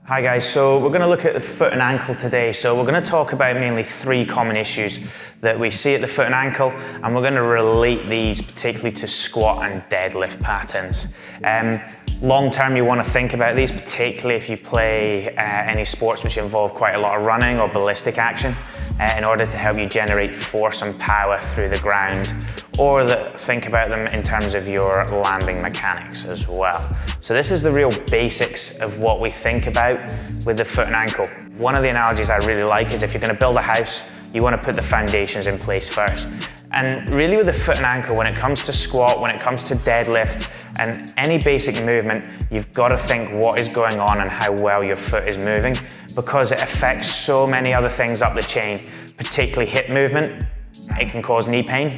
Hi guys, so we're going to look at the foot and ankle today. So we're going to talk about mainly 3 common issues that we see at the foot and ankle, and we're going to relate these particularly to squat and deadlift patterns. Long term, you want to think about these, particularly if you play any sports which involve quite a lot of running or ballistic action, in order to help you generate force and power through the ground, or think about them in terms of your landing mechanics as well. So this is the real basics of what we think about with the foot and ankle. One of the analogies I really like is if you're going to build a house, you want to put the foundations in place first. And really with the foot and ankle, when it comes to squat, when it comes to deadlift, and any basic movement, you've got to think what is going on and how well your foot is moving, because it affects so many other things up the chain, particularly hip movement. It can cause knee pain,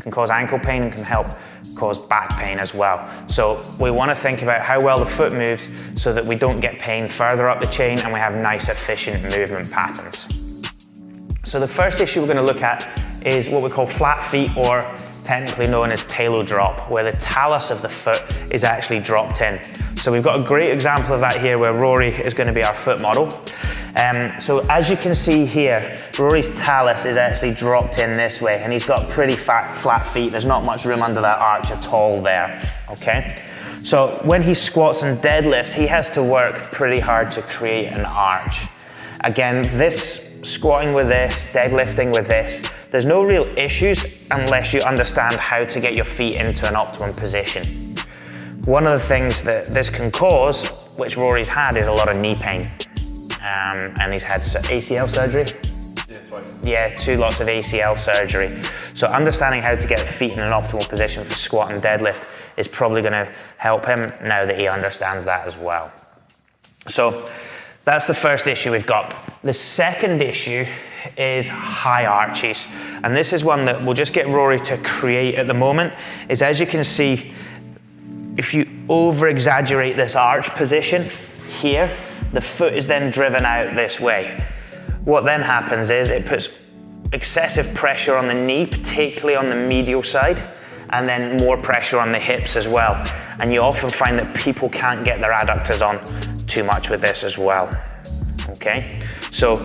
can cause ankle pain, and can help cause back pain as well. So we want to think about how well the foot moves so that we don't get pain further up the chain and we have nice efficient movement patterns. So the first issue we're going to look at is what we call flat feet, or technically known as talo drop, where the talus of the foot is actually dropped in. So we've got a great example of that here where Rory is going to be our foot model. So as you can see here, Rory's talus is actually dropped in this way, and he's got pretty flat feet. There's not much room under that arch at all there, okay? So when he squats and deadlifts, he has to work pretty hard to create an arch. Again, this squatting with this, deadlifting with this, there's no real issues unless you understand how to get your feet into an optimum position. One of the things that this can cause, which Rory's had, is a lot of knee pain. And he's had ACL surgery? Yeah, twice. Yeah, 2 lots of ACL surgery. So understanding how to get feet in an optimal position for squat and deadlift is probably going to help him now that he understands that as well. So that's the first issue we've got. The second issue is high arches. And this is one that we'll just get Rory to create at the moment, is as you can see, if you over-exaggerate this arch position here, the foot is then driven out this way. What then happens is it puts excessive pressure on the knee, particularly on the medial side, and then more pressure on the hips as well. And you often find that people can't get their adductors on too much with this as well. Okay, so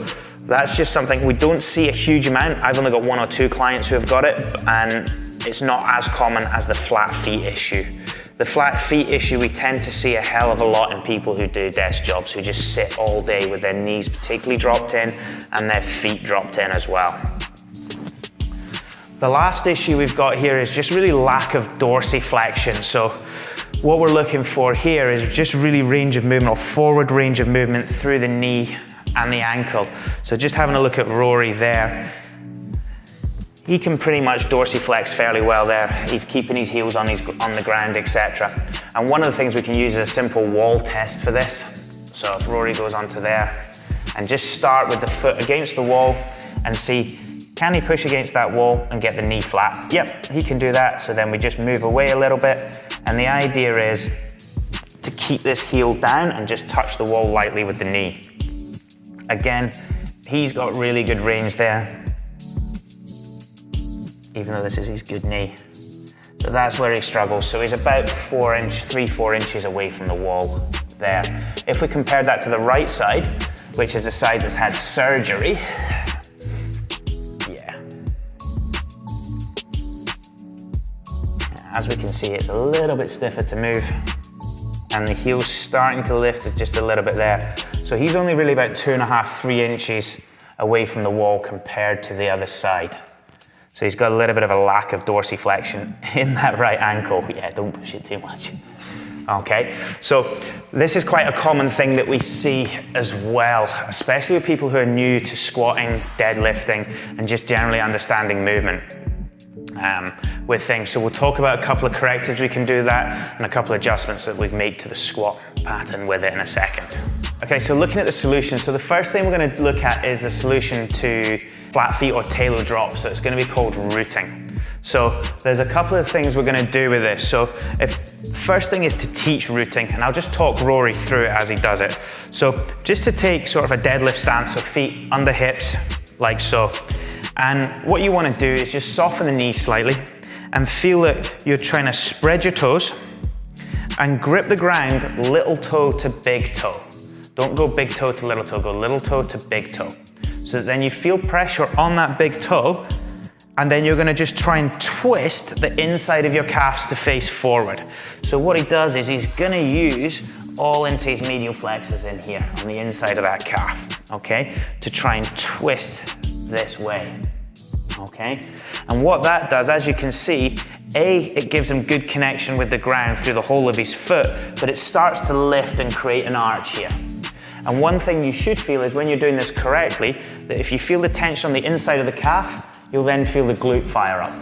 that's just something we don't see a huge amount. I've only got 1 or 2 clients who have got it, and it's not as common as the flat feet issue. The flat feet issue we tend to see a hell of a lot in people who do desk jobs, who just sit all day with their knees particularly dropped in and their feet dropped in as well. The last issue we've got here is just really lack of dorsiflexion. So what we're looking for here is just really range of movement, or forward range of movement through the knee and the ankle. So just having a look at Rory there, he can pretty much dorsiflex fairly well there. He's keeping his heels on the ground, etc. And one of the things we can use is a simple wall test for this. So if Rory goes onto there and just start with the foot against the wall and see, can he push against that wall and get the knee flat? Yep, he can do that. So then we just move away a little bit. And the idea is to keep this heel down and just touch the wall lightly with the knee. Again, he's got really good range there, even though this is his good knee. So that's where he struggles. So he's about 4 inches away from the wall there. If we compare that to the right side, which is the side that's had surgery, yeah. As we can see, it's a little bit stiffer to move, and the heel's starting to lift just a little bit there. So he's only really about 2.5, 3 inches away from the wall compared to the other side. So he's got a little bit of a lack of dorsiflexion in that right ankle. Yeah, don't push it too much. Okay, so this is quite a common thing that we see as well, especially with people who are new to squatting, deadlifting, and just generally understanding movement with things. So we'll talk about a couple of correctives we can do that, and a couple of adjustments that we make to the squat pattern with it in a second. Okay, so looking at the solution. So the first thing we're going to look at is the solution to flat feet or talo drop. So it's going to be called rooting. So there's a couple of things we're going to do with this. So first thing is to teach rooting, and I'll just talk Rory through it as he does it. So just to take sort of a deadlift stance, so feet under hips, like so. And what you want to do is just soften the knees slightly and feel that you're trying to spread your toes and grip the ground little toe to big toe. Don't go big toe to little toe, go little toe to big toe. So that then you feel pressure on that big toe, and then you're gonna just try and twist the inside of your calves to face forward. So what he does is he's gonna use all into his medial flexors in here, on the inside of that calf, okay? To try and twist this way, okay? And what that does, as you can see, it gives him good connection with the ground through the whole of his foot, but it starts to lift and create an arch here. And one thing you should feel is when you're doing this correctly, that if you feel the tension on the inside of the calf, you'll then feel the glute fire up,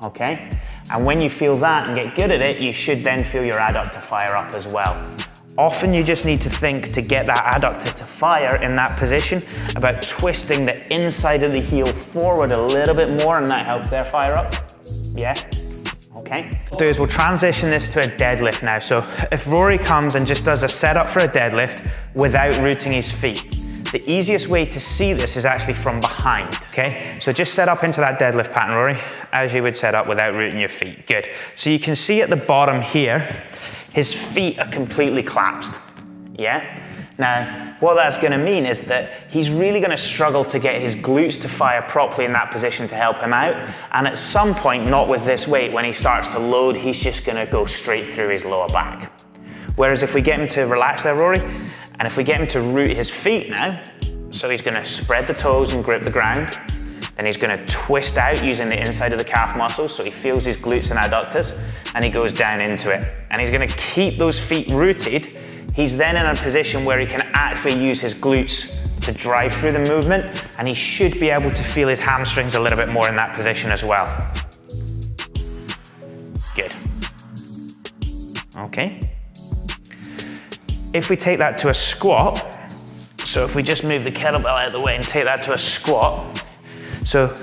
okay? And when you feel that and get good at it, you should then feel your adductor fire up as well. Often you just need to think to get that adductor to fire in that position about twisting the inside of the heel forward a little bit more, and that helps their fire up. Yeah? Okay. What we'll do is we'll transition this to a deadlift now. So if Rory comes and just does a setup for a deadlift without rooting his feet, the easiest way to see this is actually from behind, okay? So just set up into that deadlift pattern, Rory, as you would set up without rooting your feet. Good. So you can see at the bottom here, his feet are completely collapsed, yeah? Now, what that's gonna mean is that he's really gonna struggle to get his glutes to fire properly in that position to help him out. And at some point, not with this weight, when he starts to load, he's just gonna go straight through his lower back. Whereas if we get him to relax there, Rory, and if we get him to root his feet now, so he's gonna spread the toes and grip the ground, then he's gonna twist out using the inside of the calf muscles, so he feels his glutes and adductors, and he goes down into it. And he's gonna keep those feet rooted. He's then in a position where he can actually use his glutes to drive through the movement, and he should be able to feel his hamstrings a little bit more in that position as well. Good. Okay. If we take that to a squat, so if we just move the kettlebell out of the way and take that to a squat, so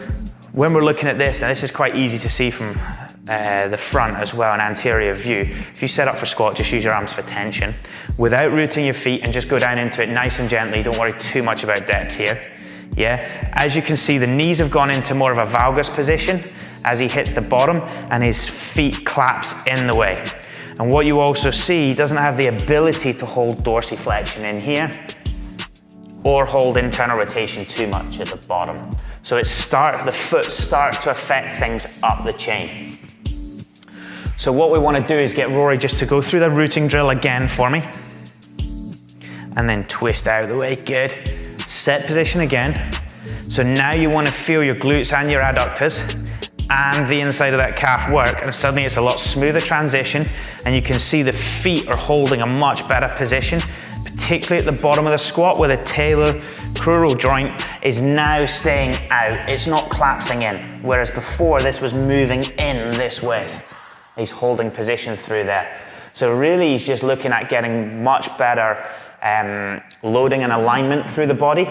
when we're looking at this, and this is quite easy to see from the front as well, an anterior view. If you set up for squat, just use your arms for tension without rooting your feet and just go down into it nice and gently. Don't worry too much about depth here. Yeah, as you can see, the knees have gone into more of a valgus position as he hits the bottom, and his feet collapse in the way. And what you also see, he doesn't have the ability to hold dorsiflexion in here or hold internal rotation too much at the bottom. So the foot starts to affect things up the chain. So what we want to do is get Rory just to go through the rooting drill again for me. And then twist out of the way, good. Set position again. So now you want to feel your glutes and your adductors and the inside of that calf work, and suddenly it's a lot smoother transition, and you can see the feet are holding a much better position, particularly at the bottom of the squat where the talocrural joint is now staying out. It's not collapsing in, whereas before this was moving in this way. He's holding position through there. So really he's just looking at getting much better loading and alignment through the body.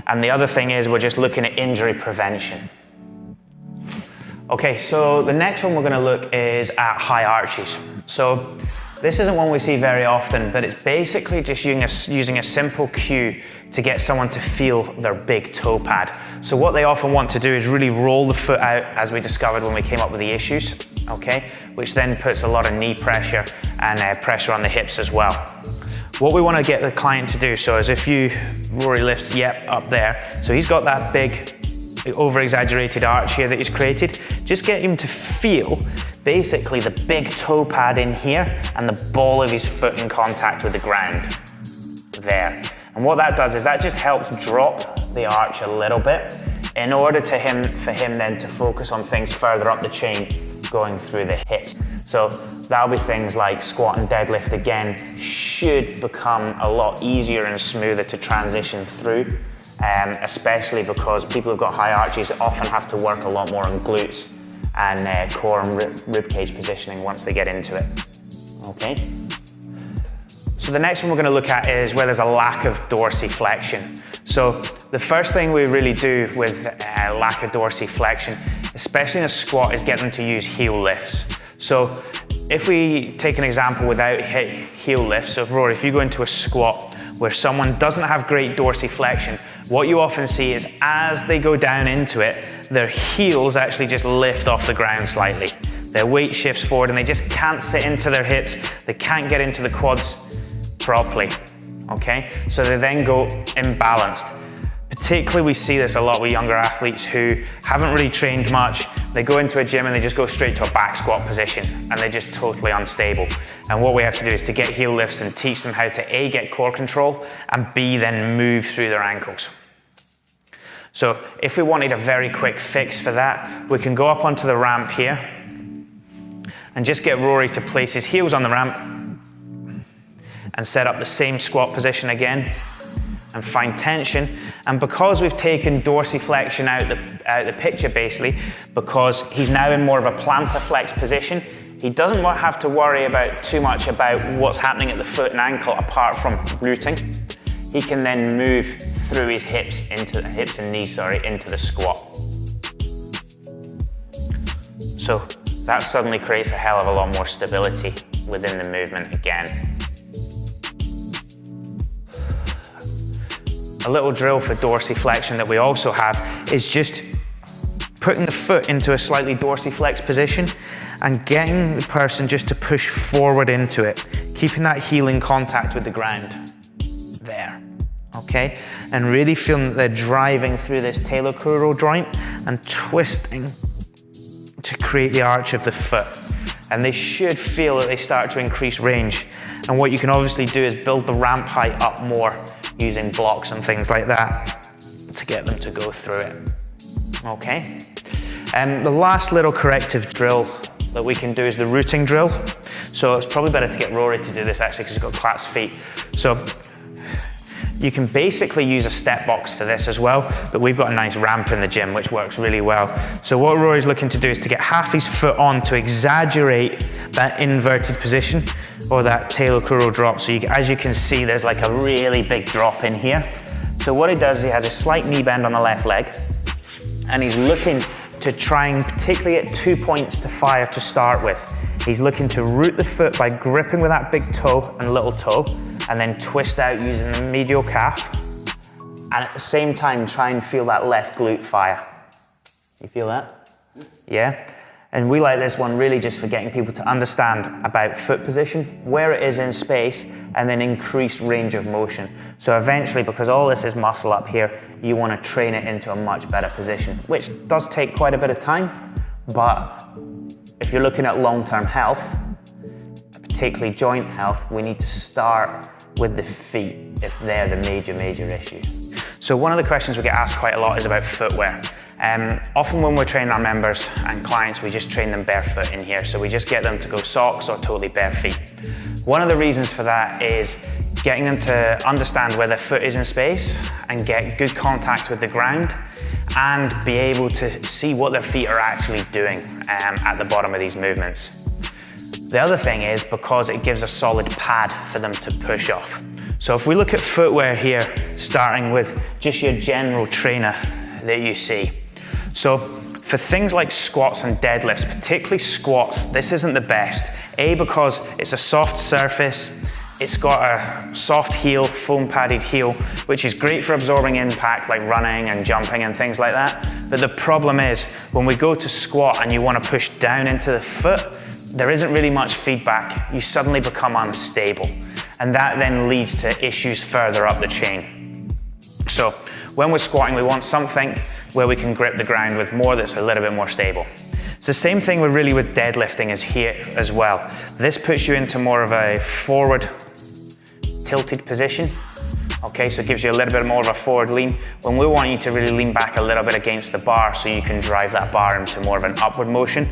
And the other thing is we're just looking at injury prevention. Okay, so the next one we're going to look is at high arches. So this isn't one we see very often, but it's basically just using a simple cue to get someone to feel their big toe pad. So what they often want to do is really roll the foot out, as we discovered when we came up with the issues, okay? Which then puts a lot of knee pressure and pressure on the hips as well. What we want to get the client to do, so as if Rory lifts, yep, up there. So he's got that big over-exaggerated arch here that he's created. Just get him to feel basically the big toe pad in here and the ball of his foot in contact with the ground there. And what that does is that just helps drop the arch a little bit in order for him then to focus on things further up the chain going through the hips. So that'll be things like squat and deadlift again should become a lot easier and smoother to transition through. Especially because people who've got high arches often have to work a lot more on glutes and core and rib cage positioning once they get into it. Okay. So the next one we're going to look at is where there's a lack of dorsiflexion. So the first thing we really do with lack of dorsiflexion, especially in a squat, is get them to use heel lifts. So if we take an example without heel lifts, so Rory, if you go into a squat where someone doesn't have great dorsiflexion, what you often see is as they go down into it, their heels actually just lift off the ground slightly. Their weight shifts forward and they just can't sit into their hips. They can't get into the quads properly, okay? So they then go imbalanced. Particularly we see this a lot with younger athletes who haven't really trained much. They go into a gym and they just go straight to a back squat position and they're just totally unstable. And what we have to do is to get heel lifts and teach them how to A, get core control, and B, then move through their ankles. So if we wanted a very quick fix for that, we can go up onto the ramp here and just get Rory to place his heels on the ramp and set up the same squat position again and find tension. And because we've taken dorsiflexion out the picture basically, because he's now in more of a plantar flex position, he doesn't have to worry too much about what's happening at the foot and ankle apart from rooting. He can then move through his hips and knees, into the squat. So that suddenly creates a hell of a lot more stability within the movement again. A little drill for dorsiflexion that we also have is just putting the foot into a slightly dorsiflex position and getting the person just to push forward into it, keeping that heel in contact with the ground. There, okay? And really feeling that they're driving through this talocrural joint and twisting to create the arch of the foot. And they should feel that they start to increase range. And what you can obviously do is build the ramp height up more using blocks and things like that to get them to go through it, okay? And the last little corrective drill that we can do is the rooting drill. So it's probably better to get Rory to do this actually because he's got clasped feet. So you can basically use a step box for this as well, but we've got a nice ramp in the gym which works really well. So what Rory's looking to do is to get half his foot on to exaggerate that inverted position or that talocrural drop. So as you can see, there's like a really big drop in here. So what he does is he has a slight knee bend on the left leg and he's looking to try and particularly get 2 points to fire to start with. He's looking to root the foot by gripping with that big toe and little toe and then twist out using the medial calf. And at the same time, try and feel that left glute fire. You feel that? Yeah? And we like this one really just for getting people to understand about foot position, where it is in space, and then increase range of motion. So eventually, because all this is muscle up here, you want to train it into a much better position, which does take quite a bit of time, but if you're looking at long-term health, particularly joint health, we need to start with the feet if they're the major issue. So one of the questions we get asked quite a lot is about footwear. Often when we're training our members and clients, we just train them barefoot in here. So we just get them to go socks or totally bare feet. One of the reasons for that is getting them to understand where their foot is in space and get good contact with the ground and be able to see what their feet are actually doing at the bottom of these movements. The other thing is because it gives a solid pad for them to push off. So if we look at footwear here, starting with just your general trainer that you see. So for things like squats and deadlifts, particularly squats, this isn't the best. A, because it's a soft surface, it's got a soft heel, foam padded heel, which is great for absorbing impact like running and jumping and things like that. But the problem is when we go to squat and you want to push down into the foot, there isn't really much feedback. You suddenly become unstable. And that then leads to issues further up the chain. So when we're squatting, we want something where we can grip the ground with more that's a little bit more stable. It's the same thing with deadlifting is here as well. This puts you into more of a forward tilted position. Okay, so it gives you a little bit more of a forward lean when we want you to really lean back a little bit against the bar so you can drive that bar into more of an upward motion.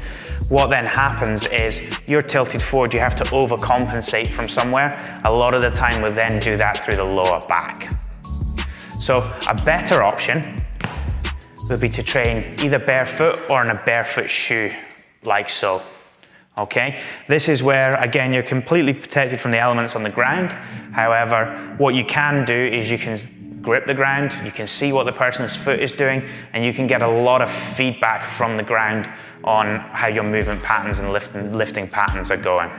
What then happens is you're tilted forward, you have to overcompensate from somewhere. A lot of the time we'll then do that through the lower back. So a better option would be to train either barefoot or in a barefoot shoe, like so. Okay, this is where, again, you're completely protected from the elements on the ground. However, what you can do is you can grip the ground, you can see what the person's foot is doing, and you can get a lot of feedback from the ground on how your movement patterns and lifting patterns are going.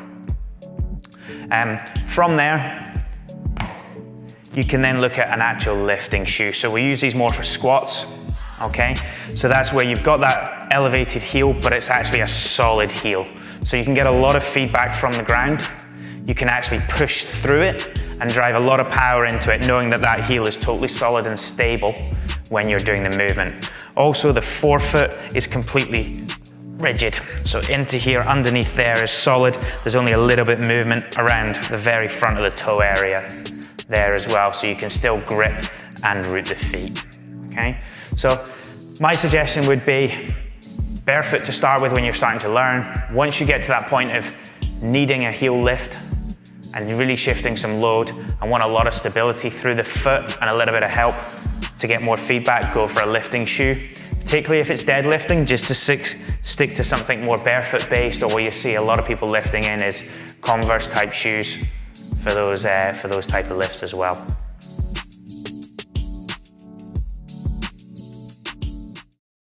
From there, you can then look at an actual lifting shoe. So we use these more for squats. Okay, so that's where you've got that elevated heel, but it's actually a solid heel. So you can get a lot of feedback from the ground. You can actually push through it and drive a lot of power into it, knowing that that heel is totally solid and stable when you're doing the movement. Also, the forefoot is completely rigid. So into here, underneath there is solid. There's only a little bit movement around the very front of the toe area there as well, so you can still grip and root the feet, okay? So my suggestion would be barefoot to start with when you're starting to learn. Once you get to that point of needing a heel lift and really shifting some load and want a lot of stability through the foot and a little bit of help to get more feedback, go for a lifting shoe. Particularly if it's deadlifting, just to stick to something more barefoot based, or what you see a lot of people lifting in is Converse type shoes for those type of lifts as well.